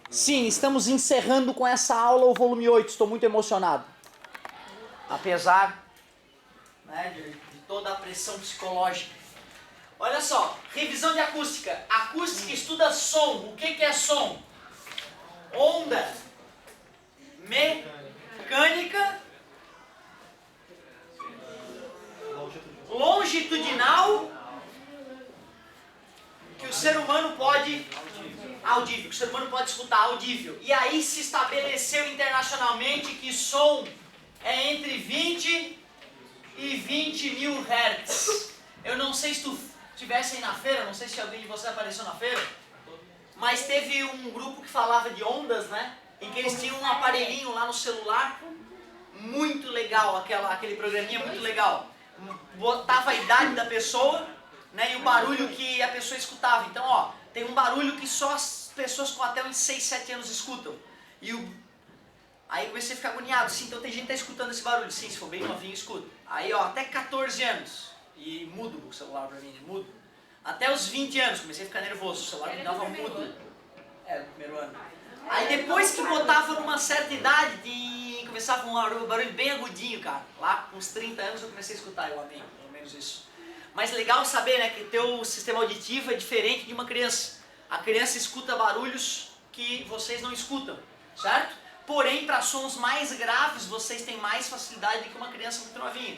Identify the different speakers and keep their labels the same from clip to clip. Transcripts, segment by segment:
Speaker 1: Sim, estamos encerrando com essa aula o volume 8, estou muito emocionado. Apesar, né, de toda a pressão psicológica. Olha só, revisão de acústica. Acústica estuda som. O que é som? Onda mecânica longitudinal que o ser humano pode... Audível, que o ser humano pode escutar, audível. E aí se estabeleceu internacionalmente que som é entre 20 e 20 mil Hz. Eu não sei se tu estivesse aí na feira, não sei se alguém de vocês apareceu na feira, mas teve um grupo que falava de ondas, né? Em que eles tinham um aparelhinho lá no celular, muito legal, aquele programinha muito legal. Botava a idade da pessoa, né, e o barulho que a pessoa escutava. Então, ó, tem um barulho que só as pessoas com até uns 6, 7 anos escutam. Aí eu comecei a ficar agoniado. Sim, então tem gente que está escutando esse barulho. Sim, se for bem novinho, escuta. Aí, ó, até 14 anos. E mudo o celular pra mim, mudo. Até os 20 anos, comecei a ficar nervoso. O celular me dava mudo. No primeiro ano. Aí depois que botava numa certa idade, começava um barulho bem agudinho, cara. Lá com uns 30 anos eu comecei a escutar, eu amei, pelo menos isso. Mas legal saber, né, que teu sistema auditivo é diferente de uma criança. A criança escuta barulhos que vocês não escutam, certo? Porém, para sons mais graves, vocês têm mais facilidade do que uma criança muito novinha,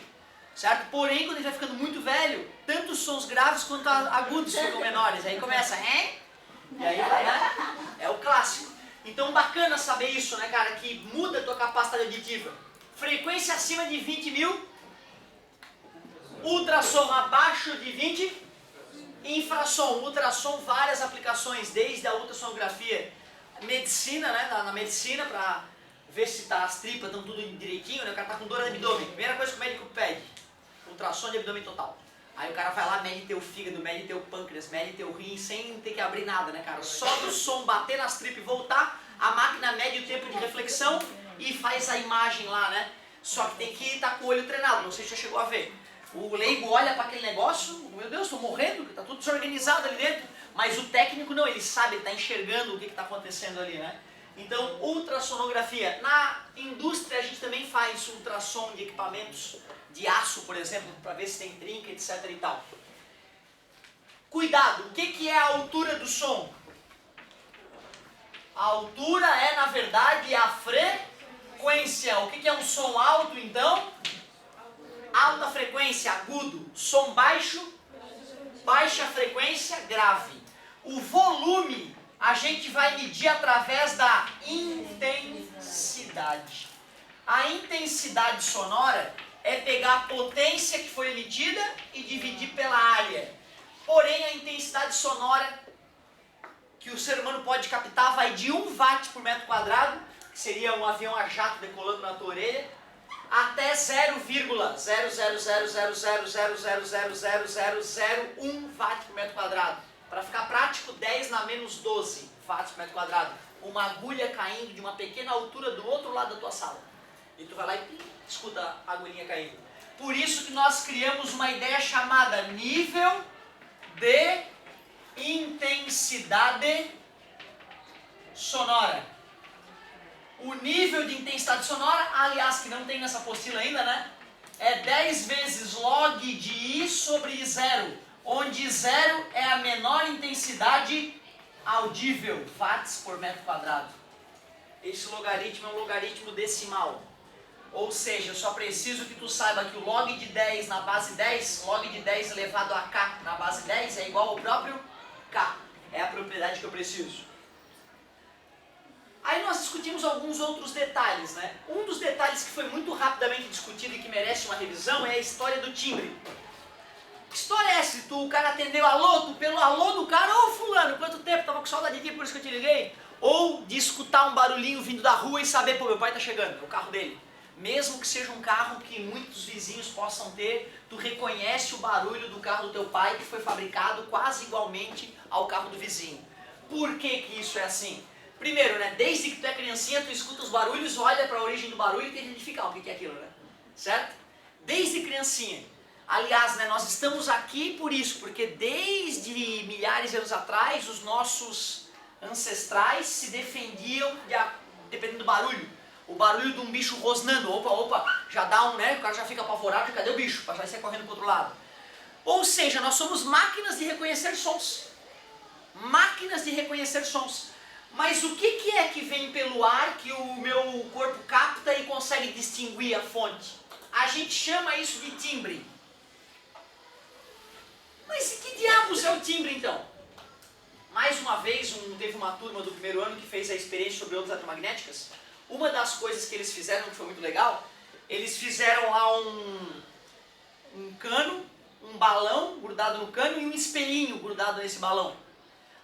Speaker 1: certo? Porém, quando ele vai ficando muito velho, tanto os sons graves quanto agudos ficam menores. Aí começa, hein? E aí vai, né? É o clássico. Então, bacana saber isso, né, cara? Que muda a tua capacidade auditiva. Frequência acima de 20 mil. Ultrassom abaixo de 20. Infrassom. Ultrassom, várias aplicações, desde a ultrassonografia. Medicina, né? Na medicina, pra ver se as tripas estão tudo direitinho, né? O cara tá com dor no abdômen. Primeira coisa que o médico pede. Ultrassom de abdômen total. Aí o cara vai lá, mede teu fígado, mede teu pâncreas, mede teu rim, sem ter que abrir nada, né, cara? Só do som bater nas tripas e voltar, a máquina mede o tempo de reflexão e faz a imagem lá, né? Só que tem que estar com o olho treinado, não sei se já chegou a ver. O leigo olha para aquele negócio, meu Deus, estou morrendo, está tudo desorganizado ali dentro. Mas o técnico não, ele sabe, ele está enxergando o que está acontecendo ali, né? Então, ultrassonografia. Na indústria a gente também faz ultrassom de equipamentos de aço, por exemplo, para ver se tem trinca, etc e tal. Cuidado, o que é a altura do som? A altura é, na verdade, a frequência. O que é um som alto, então? Alta frequência, agudo. Som baixo, baixa frequência, grave. O volume a gente vai medir através da intensidade. A intensidade sonora é pegar a potência que foi emitida e dividir pela área. Porém, a intensidade sonora que o ser humano pode captar vai de 1 watt por metro quadrado, que seria um avião a jato decolando na tua orelha, até 0,0000000000001 watt por metro quadrado. Para ficar prático, 10 na menos 12 watts por metro quadrado. Uma agulha caindo de uma pequena altura do outro lado da tua sala. E tu vai lá e escuta a agulhinha caindo. Por isso que nós criamos uma ideia chamada nível de intensidade sonora. O nível de intensidade sonora, aliás, que não tem nessa apostila ainda, né? É 10 vezes log de I sobre 0, onde 0 é a menor intensidade audível, watts por metro quadrado. Esse logaritmo é um logaritmo decimal. Ou seja, eu só preciso que tu saiba que o log de 10 na base 10, log de 10 elevado a k na base 10 é igual ao próprio k. É a propriedade que eu preciso. Aí nós discutimos alguns outros detalhes, né? Um dos detalhes que foi muito rapidamente discutido e que merece uma revisão é a história do timbre. Que história é essa? O cara atendeu alô, tu pelo alô do cara, ô fulano, quanto tempo, tava com saudade de ti, por isso que eu te liguei. Ou de escutar um barulhinho vindo da rua e saber, pô, meu pai tá chegando, é o carro dele. Mesmo que seja um carro que muitos vizinhos possam ter, tu reconhece o barulho do carro do teu pai que foi fabricado quase igualmente ao carro do vizinho. Por que que isso é assim? Primeiro, né, desde que tu é criancinha, tu escuta os barulhos, olha para a origem do barulho e tenta identificar o que é aquilo, né? Certo? Desde criancinha. Aliás, né, nós estamos aqui por isso, porque desde milhares de anos atrás, os nossos ancestrais se defendiam dependendo do barulho. O barulho de um bicho rosnando, opa, já dá um, né? O cara já fica apavorado, cadê o bicho? Para já sair correndo para o outro lado. Ou seja, nós somos máquinas de reconhecer sons. Máquinas de reconhecer sons. Mas o que é que vem pelo ar que o meu corpo capta e consegue distinguir a fonte? A gente chama isso de timbre. Mas que diabos é o timbre então? Mais uma vez, teve uma turma do primeiro ano que fez a experiência sobre ondas eletromagnéticas. Uma das coisas que eles fizeram, que foi muito legal, eles fizeram lá um cano, um balão grudado no cano e um espelhinho grudado nesse balão.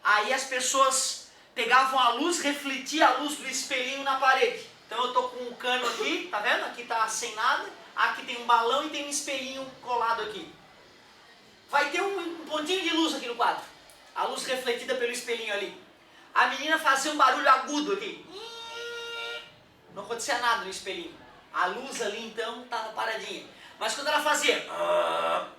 Speaker 1: Aí as pessoas pegavam a luz, refletiam a luz do espelhinho na parede. Então eu estou com um cano aqui, tá vendo? Aqui está sem nada, aqui tem um balão e tem um espelhinho colado aqui. Vai ter um pontinho de luz aqui no quadro. A luz refletida pelo espelhinho ali. A menina fazia um barulho agudo aqui. Não acontecia nada no espelhinho. A luz ali então estava paradinha. Mas quando ela fazia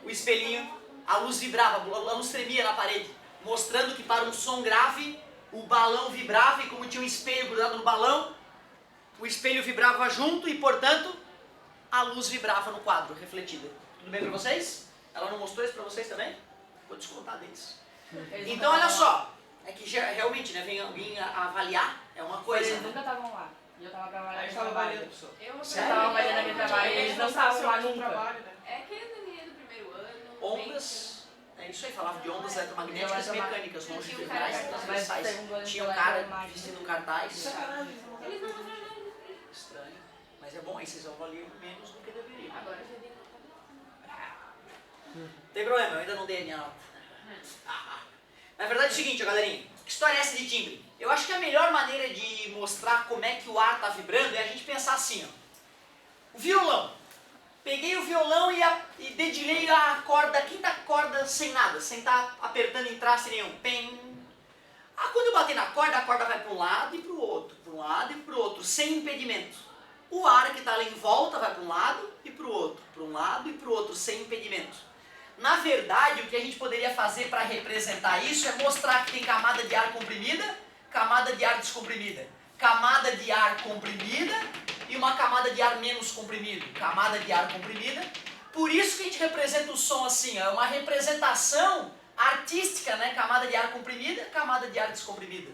Speaker 1: o espelhinho, a luz vibrava, a luz tremia na parede. Mostrando que para um som grave, o balão vibrava e como tinha um espelho grudado no balão, o espelho vibrava junto e, portanto, a luz vibrava no quadro, refletida. Tudo bem para vocês? Ela não mostrou isso para vocês também? Vou descontar deles. Então, olha só. É que realmente, né, vem alguém avaliar, é uma coisa.
Speaker 2: Eles nunca estavam lá. E eu estava trabalhando
Speaker 3: Eu estava
Speaker 2: avaliando aquele trabalho e eles não estavam lá nunca.
Speaker 3: Trabalho, né?
Speaker 4: É que a menina do primeiro ano...
Speaker 1: Ondas, é isso aí, falava de ondas eletromagnéticas mecânicas, longitudinais,
Speaker 4: Tinha um cara
Speaker 1: transversais. Tinha um cara vestindo um cartaz.
Speaker 4: Eles não mostraram nada.
Speaker 1: Estranho. Mas é bom, aí vocês avaliam menos do que deveriam.
Speaker 4: Agora já dei
Speaker 1: Não tem problema, eu ainda não dei a minha nota. Na verdade é o seguinte, galerinha. Que história é essa de timbre? Eu acho que a melhor maneira de mostrar como é que o ar está vibrando é a gente pensar assim, ó. O violão. Peguei o violão e dedilhei a corda, a quinta corda sem nada, sem estar apertando em traste nenhum. Pem. Quando eu bater na corda, a corda vai para um lado e para o outro, para um lado e para o outro, sem impedimento. O ar que está ali em volta vai para um lado e para o outro, para um lado e para o outro, sem impedimento. Na verdade, o que a gente poderia fazer para representar isso é mostrar que tem camada de ar comprimida, camada de ar descomprimida, camada de ar comprimida e uma camada de ar menos comprimido, camada de ar comprimida. Por isso que a gente representa o som assim, é uma representação artística, né? Camada de ar comprimida, camada de ar descomprimida.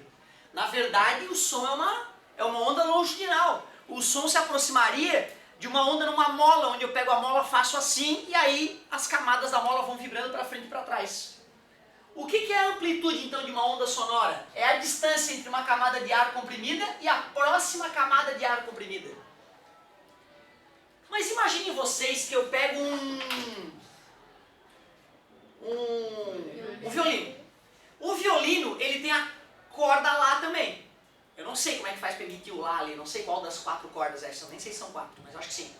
Speaker 1: Na verdade, o som é uma onda longitudinal. O som se aproximaria de uma onda numa mola, onde eu pego a mola, faço assim, e aí as camadas da mola vão vibrando para frente e para trás. O que é a amplitude, então, de uma onda sonora? É a distância entre uma camada de ar comprimida e a próxima camada de ar comprimida. Mas imaginem vocês que eu pego um violino. O violino, ele tem a corda lá também. Eu não sei como é que faz para emitir o lá ali, não sei qual das 4 cordas é essa, nem sei se são 4, mas acho que sim.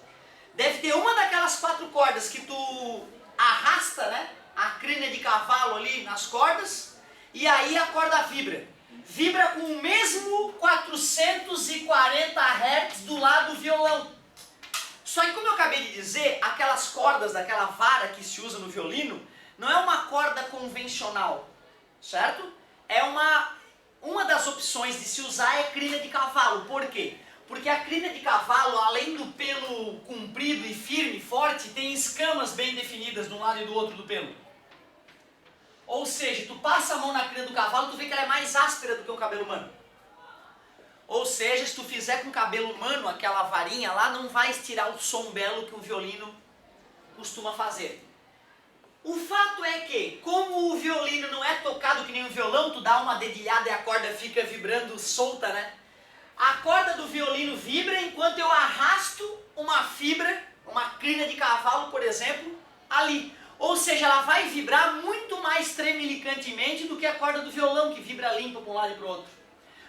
Speaker 1: Deve ter uma daquelas 4 cordas que tu arrasta, né? A crina de cavalo ali nas cordas, e aí a corda vibra. Vibra com o mesmo 440 Hz do lado do violão. Só que como eu acabei de dizer, aquelas cordas daquela vara que se usa no violino, não é uma corda convencional, certo? É uma das opções de se usar é crina de cavalo. Por quê? Porque a crina de cavalo, além do pelo comprido e firme, forte, tem escamas bem definidas de um lado e do outro do pelo. Ou seja, tu passa a mão na crina do cavalo, tu vê que ela é mais áspera do que o cabelo humano. Ou seja, se tu fizer com cabelo humano aquela varinha lá, não vai estirar o som belo que o violino costuma fazer. O fato é que, como o violino não é tocado que nem um violão, tu dá uma dedilhada e a corda fica vibrando solta, né? A corda do violino vibra enquanto eu arrasto uma fibra, uma crina de cavalo, por exemplo, ali. Ou seja, ela vai vibrar muito mais tremelicantemente do que a corda do violão, que vibra limpa para um lado e para o outro.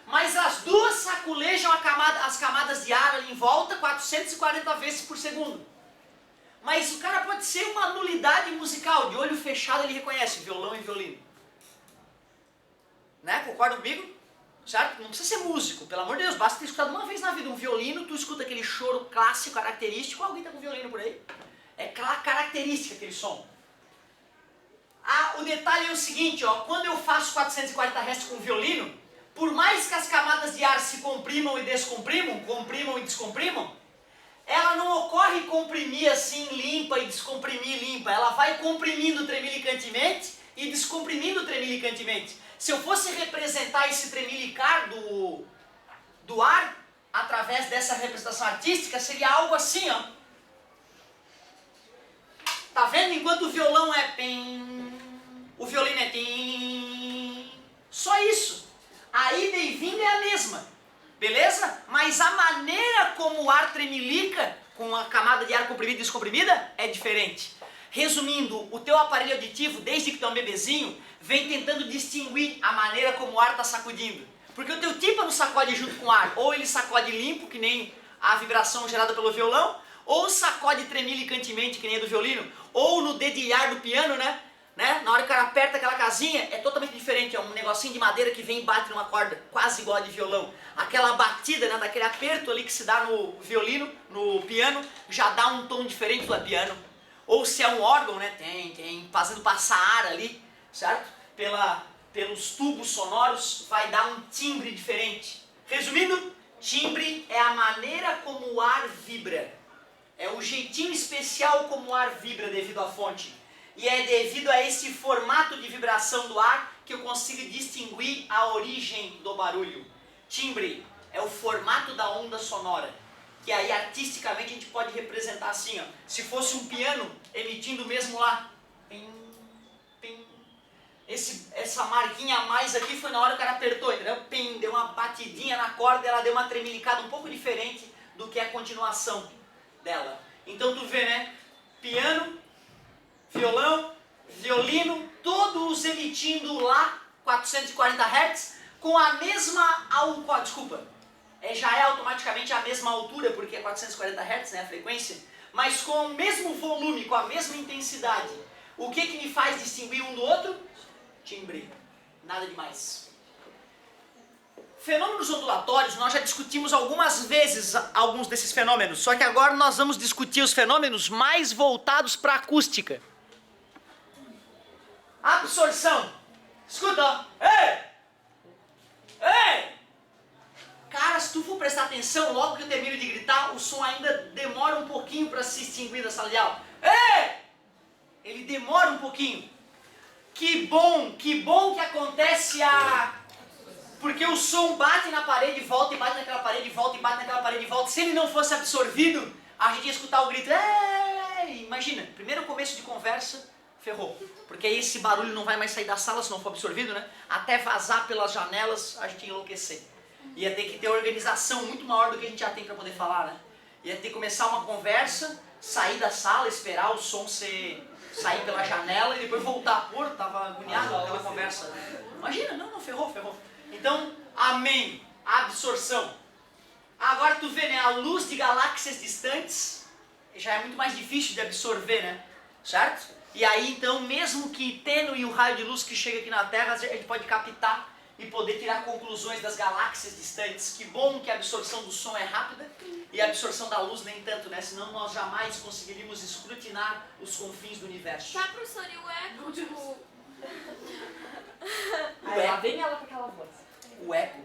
Speaker 1: Mas as duas saculejam as camadas de ar ali em volta 440 vezes por segundo. Mas o cara pode ser uma nulidade musical, de olho fechado ele reconhece violão e violino. Né? Concorda comigo? Certo? Não precisa ser músico, pelo amor de Deus, basta ter escutado uma vez na vida um violino, tu escuta aquele choro clássico, característico, alguém tá com violino por aí? É característica aquele som. O detalhe é o seguinte, ó, quando eu faço 440 Hz com violino, por mais que as camadas de ar se comprimam e descomprimam, ela não ocorre comprimir assim limpa e descomprimir limpa. Ela vai comprimindo tremelicantemente e descomprimindo tremelicantemente. Se eu fosse representar esse tremelicar do ar, através dessa representação artística, seria algo assim, ó. Tá vendo? Enquanto o violão é pim, o violino é tim. Só isso. A ida e vinda é a mesma. Beleza? Mas a maneira como o ar tremelica, com a camada de ar comprimida e descomprimida, é diferente. Resumindo, o teu aparelho auditivo, desde que tu é um bebezinho, vem tentando distinguir a maneira como o ar está sacudindo. Porque o teu tímpano sacode junto com o ar. Ou ele sacode limpo, que nem a vibração gerada pelo violão, ou sacode tremelicantemente, que nem a do violino, ou no dedilhar do piano, né? Na hora que o cara aperta aquela casinha, é totalmente diferente. É um negocinho de madeira que vem e bate numa corda, quase igual a de violão. Aquela batida, né, daquele aperto ali que se dá no violino, no piano, já dá um tom diferente do piano. Ou se é um órgão, né, tem fazendo passar ar ali, certo? Pelos tubos sonoros, vai dar um timbre diferente. Resumindo, timbre é a maneira como o ar vibra. É o jeitinho especial como o ar vibra devido à fonte. E é devido a esse formato de vibração do ar que eu consigo distinguir a origem do barulho. Timbre é o formato da onda sonora, que aí artisticamente a gente pode representar assim, ó. Se fosse um piano emitindo mesmo lá, pim, pim. Essa marquinha a mais aqui foi na hora que o cara apertou, entendeu? Pim, deu uma batidinha na corda e ela deu uma tremelicada um pouco diferente do que a continuação dela. Então tu vê, né? Piano, violão, violino, todos emitindo lá 440 Hz com a mesma já é automaticamente a mesma altura, porque é 440 Hz, né, a frequência, mas com o mesmo volume, com a mesma intensidade. O que me faz distinguir um do outro? Timbre. Nada demais. Fenômenos ondulatórios, nós já discutimos algumas vezes alguns desses fenômenos, só que agora nós vamos discutir os fenômenos mais voltados para a acústica. Absorção. Escuta, ó. Ei! Ei! Cara, se tu for prestar atenção, logo que eu termino de gritar, o som ainda demora um pouquinho para se extinguir da sala de aula. Ei! Ele demora um pouquinho. Que bom que acontece porque o som bate na parede, volta e bate naquela parede, volta e bate naquela parede, volta. Se ele não fosse absorvido, a gente ia escutar o grito. Ei! Imagina, primeiro começo de conversa, ferrou. Porque aí esse barulho não vai mais sair da sala se não for absorvido, né? Até vazar pelas janelas, a gente ia enlouquecer. Ia ter que ter organização muito maior do que a gente já tem para poder falar, né? Ia ter que começar uma conversa, sair da sala, esperar o som sair pela janela e depois voltar. Pô, tava agoniado com aquela conversa. Imagina, não, ferrou. Então, amém. Absorção. Agora tu vê, né? A luz de galáxias distantes já é muito mais difícil de absorver, né? Certo? E aí, então, mesmo que tênue o raio de luz que chega aqui na Terra, a gente pode captar e poder tirar conclusões das galáxias distantes. Que bom que a absorção do som é rápida e a absorção da luz nem tanto, né? Senão nós jamais conseguiríamos escrutinar os confins do universo.
Speaker 4: Tá, professor, e o eco, tipo...
Speaker 2: Aí lá vem ela com aquela voz.
Speaker 1: O eco.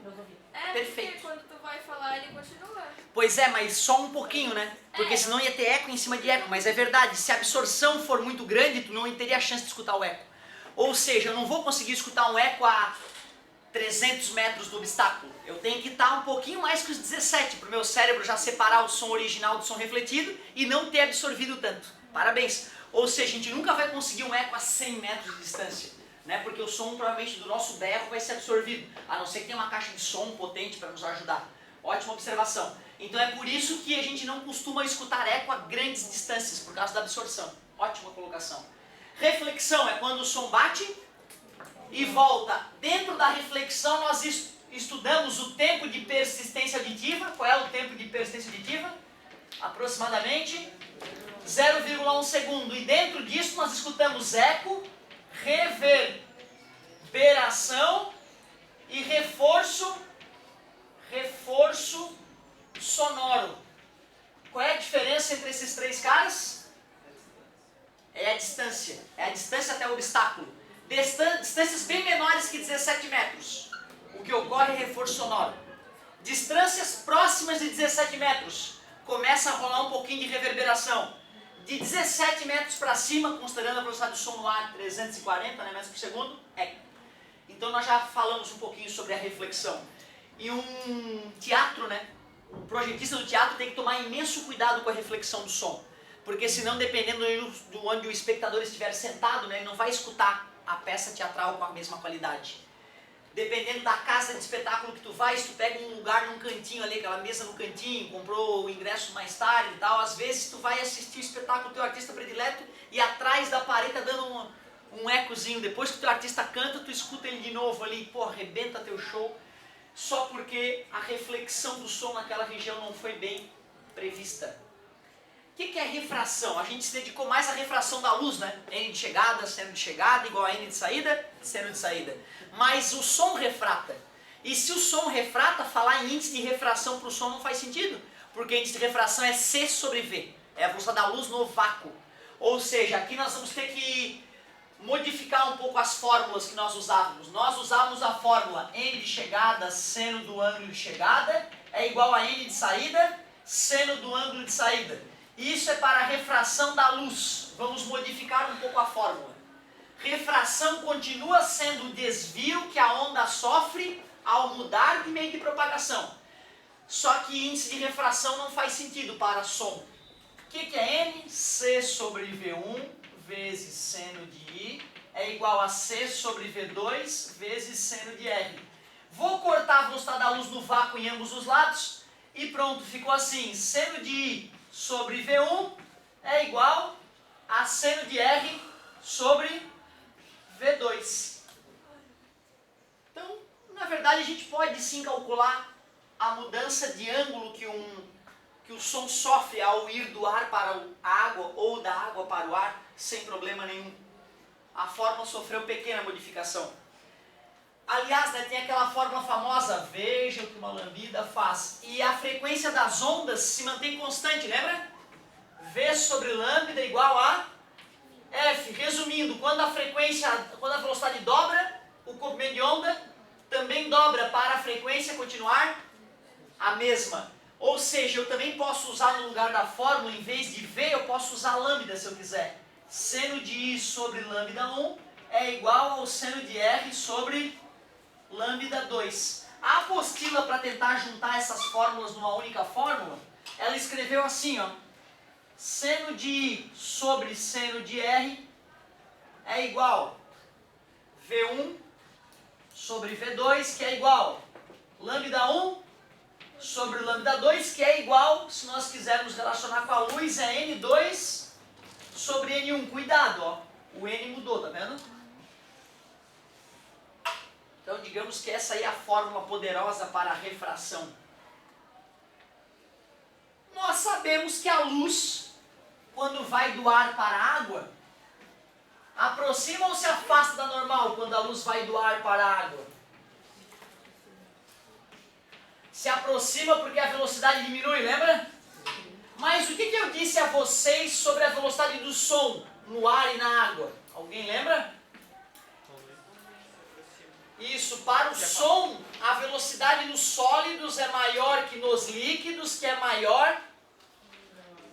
Speaker 4: Perfeito. Porque quando tu vai falar, ele continua.
Speaker 1: Pois é, mas só um pouquinho, né? Porque senão ia ter eco em cima de eco. Mas é verdade, se a absorção for muito grande, tu não teria a chance de escutar o eco. Ou seja, eu não vou conseguir escutar um eco a 300 metros do obstáculo. Eu tenho que estar um pouquinho mais que os 17, para o meu cérebro já separar o som original do som refletido e não ter absorvido tanto. Parabéns! Ou seja, a gente nunca vai conseguir um eco a 100 metros de distância, né? Porque o som provavelmente do nosso berro vai ser absorvido, a não ser que tenha uma caixa de som potente para nos ajudar. Ótima observação. Então é por isso que a gente não costuma escutar eco a grandes distâncias, por causa da absorção. Ótima colocação. Reflexão é quando o som bate e volta. Dentro da reflexão nós estudamos o tempo de persistência auditiva. Qual é o tempo de persistência auditiva? Aproximadamente 0,1 segundo. E dentro disso nós escutamos eco, reverberação e reforço sonoro. Qual é a diferença entre esses três caras? É a distância. É a distância até o obstáculo. Distâncias bem menores que 17 metros. O que ocorre é reforço sonoro. Distâncias próximas de 17 metros, começa a rolar um pouquinho de reverberação. De 17 metros para cima, considerando a velocidade do som no ar, 340 metros por segundo, Então nós já falamos um pouquinho sobre a reflexão. E um teatro, um projetista do teatro tem que tomar imenso cuidado com a reflexão do som. Porque senão, dependendo de onde o espectador estiver sentado, ele não vai escutar a peça teatral com a mesma qualidade. Dependendo da casa de espetáculo que tu vai, se tu pega um lugar num cantinho ali, aquela mesa no cantinho, comprou o ingresso mais tarde e tal, às vezes tu vai assistir o espetáculo do teu artista predileto e atrás da parede tá dando um ecozinho. Depois que o teu artista canta, tu escuta ele de novo ali, pô, arrebenta teu show, só porque a reflexão do som naquela região não foi bem prevista. O que é refração? A gente se dedicou mais à refração da luz, N de chegada, seno de chegada, igual a N de saída, seno de saída. Mas o som refrata. E se o som refrata, falar em índice de refração para o som não faz sentido. Porque índice de refração é C sobre V. É a velocidade da luz no vácuo. Ou seja, aqui nós vamos ter que modificar um pouco as fórmulas que nós usávamos. Nós usávamos a fórmula N de chegada, seno do ângulo de chegada, é igual a N de saída, seno do ângulo de saída. Isso é para a refração da luz. Vamos modificar um pouco a fórmula. Refração continua sendo o desvio que a onda sofre ao mudar de meio de propagação. Só que índice de refração não faz sentido para som. O que é N? C sobre V1 vezes seno de I é igual a C sobre V2 vezes seno de R. Vou cortar a velocidade da luz no vácuo em ambos os lados e pronto, ficou assim. Seno de I sobre V1 é igual a seno de R sobre V2. Então, na verdade, a gente pode sim calcular a mudança de ângulo que o som sofre ao ir do ar para a água ou da água para o ar, sem problema nenhum. A fórmula sofreu pequena modificação. Aliás, tem aquela fórmula famosa, veja o que uma lambida faz. E a frequência das ondas se mantém constante, lembra? V sobre lambda igual a F. Resumindo, quando a velocidade dobra, o comprimento de onda também dobra para a frequência continuar a mesma. Ou seja, eu também posso usar no lugar da fórmula, em vez de V, eu posso usar lambda se eu quiser. Seno de I sobre lambda 1 é igual ao seno de R sobre lambda 2. A apostila, para tentar juntar essas fórmulas numa única fórmula, ela escreveu assim, seno de I sobre seno de R é igual V1 sobre V2, que é igual lambda 1 sobre lambda 2, que é igual, se nós quisermos relacionar com a luz, é N2 sobre N1. Cuidado, o N mudou, tá vendo? Então, digamos que essa aí é a fórmula poderosa para a refração. Nós sabemos que a luz, quando vai do ar para a água, aproxima ou se afasta da normal quando a luz vai do ar para a água? Se aproxima porque a velocidade diminui, lembra? Mas o que eu disse a vocês sobre a velocidade do som no ar e na água? Alguém lembra? Isso, para o som, a velocidade nos sólidos é maior que nos líquidos, que é maior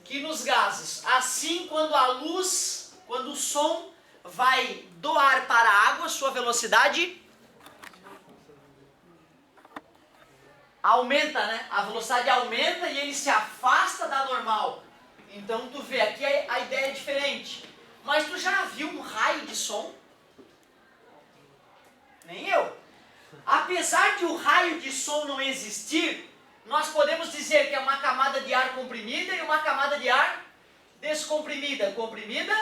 Speaker 1: que nos gases. Assim, quando o som vai do ar para a água, sua velocidade aumenta, A velocidade aumenta e ele se afasta da normal. Então, tu vê, aqui a ideia é diferente. Mas tu já viu um raio de som? Nem eu. Apesar de o raio de som não existir, nós podemos dizer que é uma camada de ar comprimida e uma camada de ar descomprimida. Comprimida,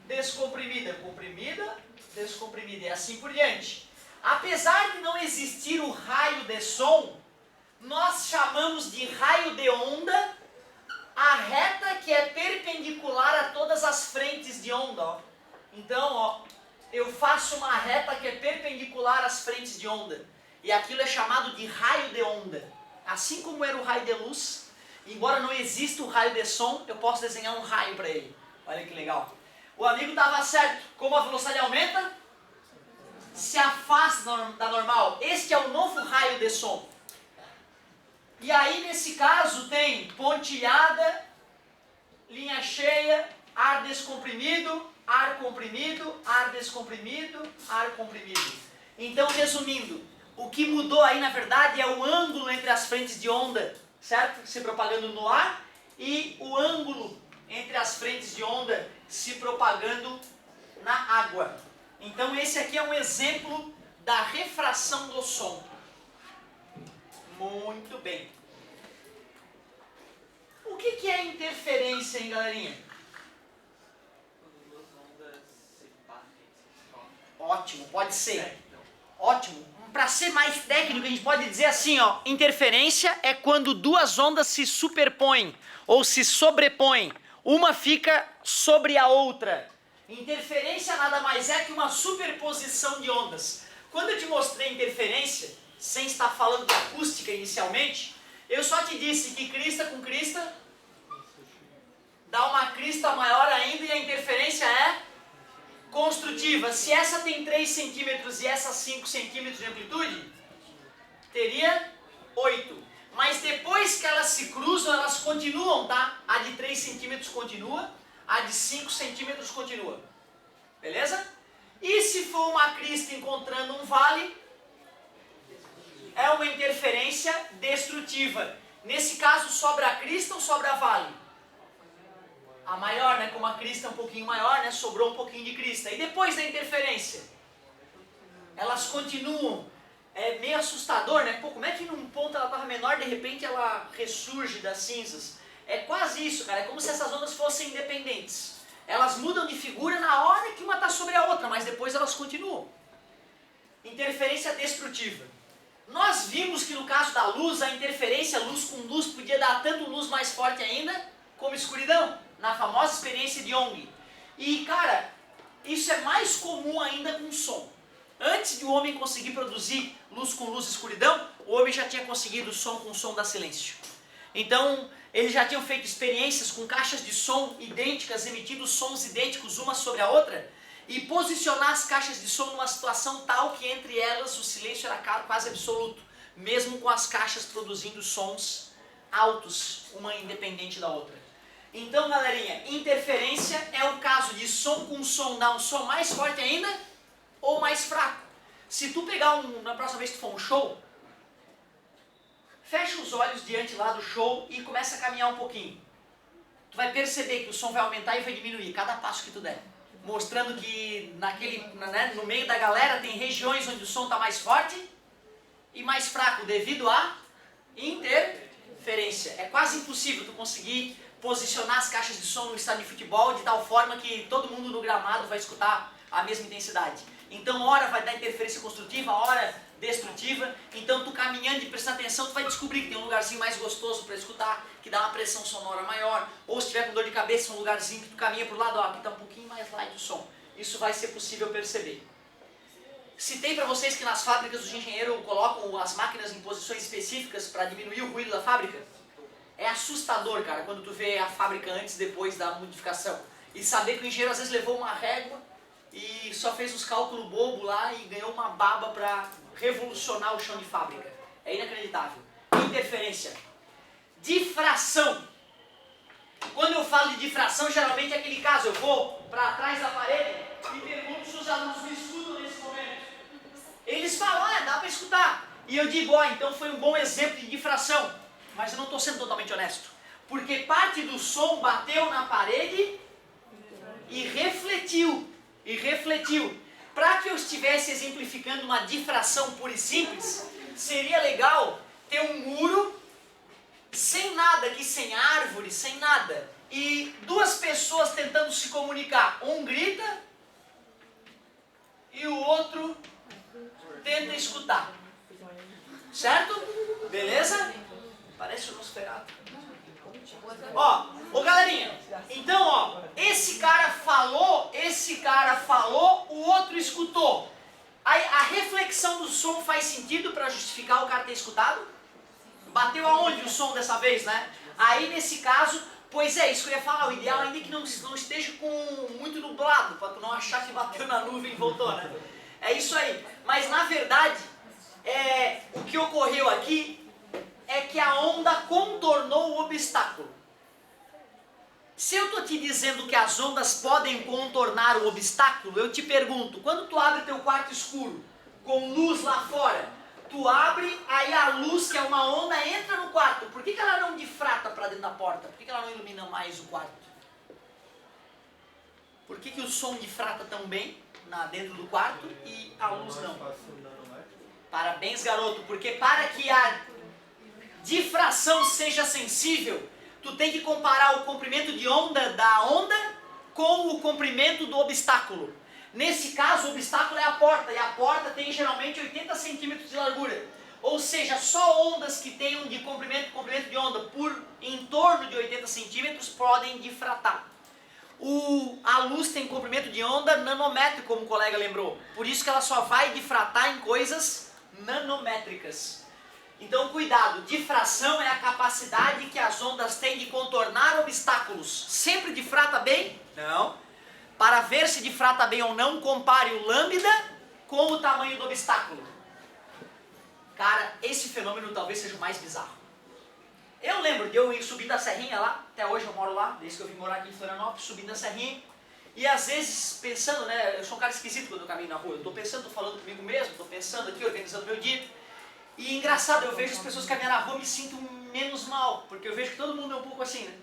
Speaker 1: descomprimida, comprimida, descomprimida e assim por diante. Apesar de não existir o raio de som, nós chamamos de raio de onda a reta que é perpendicular a todas as frentes de onda. Então, eu faço uma reta que é perpendicular às frentes de onda. E aquilo é chamado de raio de onda. Assim como era o raio de luz, embora não exista o raio de som, eu posso desenhar um raio para ele. Olha que legal. O amigo estava certo. Como a velocidade aumenta, se afasta da normal. Este é o novo raio de som. E aí, nesse caso, tem pontilhada, linha cheia, ar descomprimido, ar comprimido, ar descomprimido, ar comprimido. Então, resumindo, o que mudou aí, na verdade, é o ângulo entre as frentes de onda, certo? Se propagando no ar, e o ângulo entre as frentes de onda se propagando na água. Então, esse aqui é um exemplo da refração do som. Muito bem. O que é interferência, hein, galerinha?
Speaker 3: Quando duas ondas se batem, se tocam.
Speaker 1: Ótimo, pode ser. Ótimo. Para ser mais técnico, a gente pode dizer assim, ó, interferência é quando duas ondas se superpõem ou se sobrepõem. Uma fica sobre a outra. Interferência nada mais é que uma superposição de ondas. Quando eu te mostrei interferência, sem estar falando de acústica inicialmente, eu só te disse que crista com crista dá uma crista maior ainda e a interferência é construtiva. Se essa tem 3 centímetros e essa 5 centímetros de amplitude, teria 8. Mas depois que elas se cruzam, elas continuam, tá? A de 3 centímetros continua, a de 5 centímetros continua. Beleza? E se for uma crista encontrando um vale, é uma interferência destrutiva. Nesse caso, sobra a crista ou sobra a vale? A maior, né? Como a crista é um pouquinho maior, né? Sobrou um pouquinho de crista. E depois da interferência? Elas continuam. É meio assustador, né? Pô, como é que num ponto ela estava menor, de repente ela ressurge das cinzas? É quase isso, cara. É como se essas ondas fossem independentes. Elas mudam de figura na hora que uma está sobre a outra, mas depois elas continuam. Interferência destrutiva. Nós vimos que no caso da luz, a interferência luz com luz podia dar tanto luz mais forte ainda, como escuridão, na famosa experiência de Young. E, cara, isso é mais comum ainda com som. Antes de o homem conseguir produzir luz com luz e escuridão, o homem já tinha conseguido som com som da silêncio. Então, eles já tinham feito experiências com caixas de som idênticas, emitindo sons idênticos uma sobre a outra, e posicionar as caixas de som numa situação tal que entre elas o silêncio era quase absoluto, mesmo com as caixas produzindo sons altos, uma independente da outra. Então, galerinha, interferência é o caso de som com som dar um som mais forte ainda ou mais fraco. Se tu pegar na próxima vez que tu for um show, fecha os olhos diante lá do show e começa a caminhar um pouquinho. Tu vai perceber que o som vai aumentar e vai diminuir cada passo que tu der. Mostrando que no meio da galera tem regiões onde o som está mais forte e mais fraco devido à interferência. É quase impossível tu conseguir posicionar as caixas de som no estádio de futebol de tal forma que todo mundo no gramado vai escutar a mesma intensidade. Então, hora vai dar interferência construtiva, hora destrutiva. Então, tu caminhando e prestando atenção, tu vai descobrir que tem um lugarzinho mais gostoso para escutar, que dá uma pressão sonora maior. Ou se tiver com dor de cabeça, um lugarzinho que tu caminha pro lado, ó, aqui tá um pouquinho mais light o som. Isso vai ser possível perceber. Citei para vocês que nas fábricas os engenheiros colocam as máquinas em posições específicas para diminuir o ruído da fábrica. É assustador, cara, quando tu vê a fábrica antes e depois da modificação. E saber que o engenheiro às vezes levou uma régua e só fez os cálculos bobo lá e ganhou uma baba para revolucionar o chão de fábrica. É inacreditável. Interferência. Difração. Quando eu falo de difração, geralmente é aquele caso, eu vou para trás da parede e pergunto se os alunos me escutam nesse momento. Eles falam, dá para escutar. E eu digo, então foi um bom exemplo de difração. Mas eu não estou sendo totalmente honesto. Porque parte do som bateu na parede e refletiu. Para que eu estivesse exemplificando uma difração pura e simples, seria legal ter um muro sem nada aqui, sem árvore, sem nada. E duas pessoas tentando se comunicar. Um grita e o outro tenta escutar. Certo? Beleza? Parece o Nosferatu. Ó, galerinha, então, esse cara falou, o outro escutou. A reflexão do som faz sentido para justificar o cara ter escutado? Bateu aonde o som dessa vez, né? Aí, nesse caso, pois é, isso que eu ia falar, o ideal ainda é que não esteja com muito nublado, para tu não achar que bateu na nuvem e voltou, né? É isso aí. Mas na verdade, o que ocorreu aqui é que a onda contornou o obstáculo. Se eu estou te dizendo que as ondas podem contornar o obstáculo, eu te pergunto, quando tu abre teu quarto escuro, com luz lá fora, tu abre, aí a luz, que é uma onda, entra no quarto. Por que ela não difrata para dentro da porta? Por que ela não ilumina mais o quarto? Por que o som difrata tão bem dentro do quarto e a luz não? Parabéns, garoto, porque para que a difração seja sensível, tu tem que comparar o comprimento de onda da onda com o comprimento do obstáculo. Nesse caso, o obstáculo é a porta, e a porta tem geralmente 80 centímetros de largura. Ou seja, só ondas que tenham de comprimento de onda por em torno de 80 centímetros podem difratar. A luz tem comprimento de onda nanométrico, como o colega lembrou. Por isso que ela só vai difratar em coisas nanométricas. Então, cuidado, difração é a capacidade que as ondas têm de contornar obstáculos. Sempre difrata bem? Não. Para ver se difrata bem ou não, compare o lambda com o tamanho do obstáculo. Cara, esse fenômeno talvez seja o mais bizarro. Eu lembro de eu ir subindo a serrinha lá, até hoje eu moro lá, desde que eu vim morar aqui em Florianópolis, subindo a serrinha, e às vezes pensando, né, eu sou um cara esquisito quando eu caminho na rua, eu estou pensando, estou falando comigo mesmo, estou pensando aqui, organizando meu dia. E engraçado, eu vejo as pessoas caminhando na rua e me sinto menos mal, porque eu vejo que todo mundo é um pouco assim, né?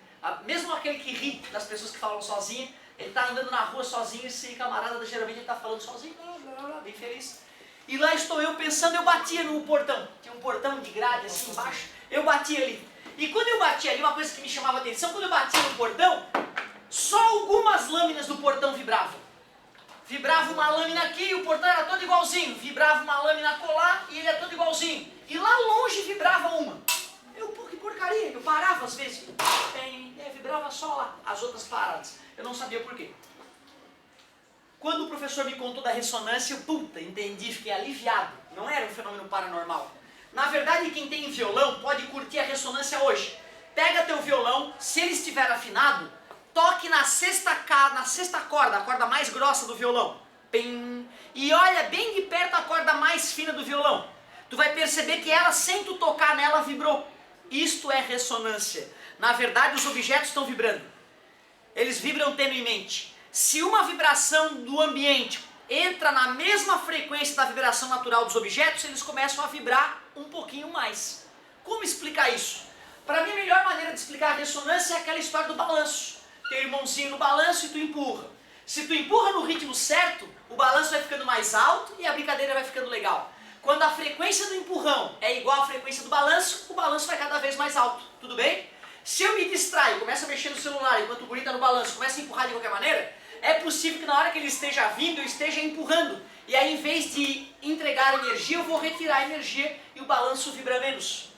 Speaker 1: Mesmo aquele que ri das pessoas que falam sozinho, ele está andando na rua sozinho e esse camarada, geralmente ele está falando sozinho, bem feliz. E lá estou eu pensando, eu batia no portão, tinha um portão de grade assim embaixo, eu batia ali. E quando eu batia ali, uma coisa que me chamava a atenção, quando eu batia no portão, só algumas lâminas do portão vibravam. Vibrava uma lâmina aqui e o portão era todo igualzinho. Vibrava uma lâmina colar e ele era todo igualzinho. E lá longe vibrava uma. Pô, que porcaria. Eu parava às vezes. Vibrava só lá, as outras paradas. Eu não sabia por quê. Quando o professor me contou da ressonância, eu, entendi, fiquei aliviado. Não era um fenômeno paranormal. Na verdade, quem tem violão pode curtir a ressonância hoje. Pega teu violão, se ele estiver afinado, toque na sexta corda, a corda mais grossa do violão. Pim, e olha bem de perto a corda mais fina do violão. Tu vai perceber que ela, sem tu tocar nela, vibrou. Isto é ressonância. Na verdade, os objetos estão vibrando. Eles vibram tenuemente. Se uma vibração do ambiente entra na mesma frequência da vibração natural dos objetos, eles começam a vibrar um pouquinho mais. Como explicar isso? Para mim, a melhor maneira de explicar a ressonância é aquela história do balanço. Tem o irmãozinho no balanço e tu empurra. Se tu empurra no ritmo certo, o balanço vai ficando mais alto e a brincadeira vai ficando legal. Quando a frequência do empurrão é igual à frequência do balanço, o balanço vai cada vez mais alto. Tudo bem? Se eu me distraio, começo a mexer no celular enquanto o guri está no balanço, começo a empurrar de qualquer maneira, é possível que na hora que ele esteja vindo, eu esteja empurrando. E aí, em vez de entregar energia, eu vou retirar energia e o balanço vibra menos.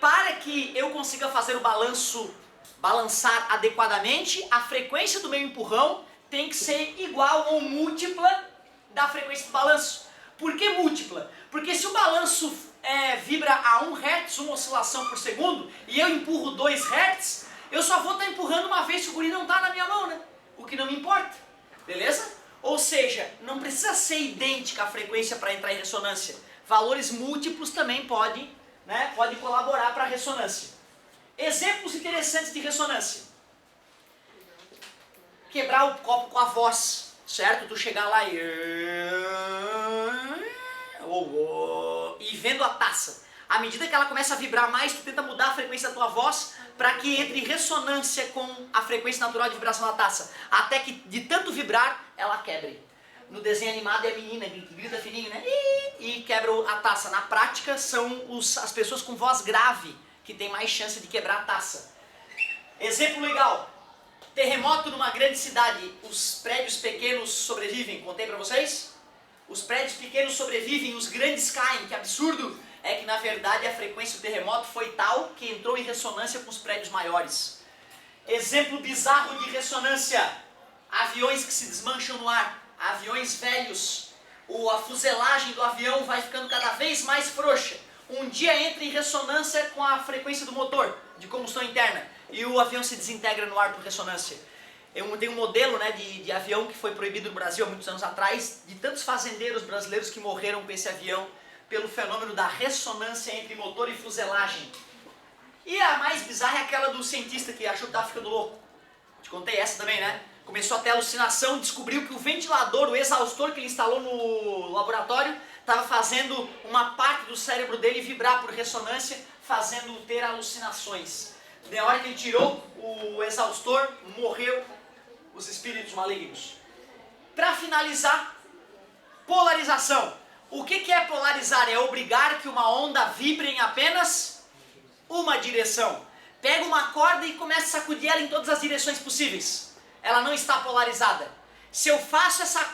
Speaker 1: Para que eu consiga fazer o balanço balançar adequadamente, a frequência do meu empurrão tem que ser igual ou múltipla da frequência do balanço. Por que múltipla? Porque se o balanço vibra a 1 Hz, uma oscilação por segundo, e eu empurro 2 Hz, eu só vou estar empurrando uma vez se o guri não está na minha mão, né? O que não me importa, beleza? Ou seja, não precisa ser idêntica a frequência para entrar em ressonância. Valores múltiplos também podem colaborar para a ressonância. Exemplos interessantes de ressonância. Quebrar o copo com a voz, certo? Tu chegar lá e vendo a taça. À medida que ela começa a vibrar mais, tu tenta mudar a frequência da tua voz para que entre em ressonância com a frequência natural de vibração da taça. Até que, de tanto vibrar, ela quebre. No desenho animado é a menina que grita fininho, né? E quebra a taça. Na prática, são as pessoas com voz grave que tem mais chance de quebrar a taça. Exemplo legal. Terremoto numa grande cidade. Os prédios pequenos sobrevivem. Contei pra vocês? Os prédios pequenos sobrevivem, os grandes caem. Que absurdo! É que na verdade a frequência do terremoto foi tal que entrou em ressonância com os prédios maiores. Exemplo bizarro de ressonância. Aviões que se desmancham no ar. Aviões velhos. A fuselagem do avião vai ficando cada vez mais frouxa. Um dia entra em ressonância com a frequência do motor de combustão interna e o avião se desintegra no ar por ressonância. Tem um modelo, né, de avião que foi proibido no Brasil há muitos anos atrás, de tantos fazendeiros brasileiros que morreram com esse avião pelo fenômeno da ressonância entre motor e fuselagem. E a mais bizarra é aquela do cientista que achou que estava ficando louco. Te contei essa também, né? Começou a ter alucinação e descobriu que o ventilador, o exaustor que ele instalou no laboratório, estava fazendo uma parte do cérebro dele vibrar por ressonância, fazendo ter alucinações. Na hora que ele tirou o exaustor, morreu os espíritos malignos. Para finalizar, polarização. O que é polarizar? É obrigar que uma onda vibre em apenas uma direção. Pega uma corda e começa a sacudir ela em todas as direções possíveis. Ela não está polarizada. Se eu faço essa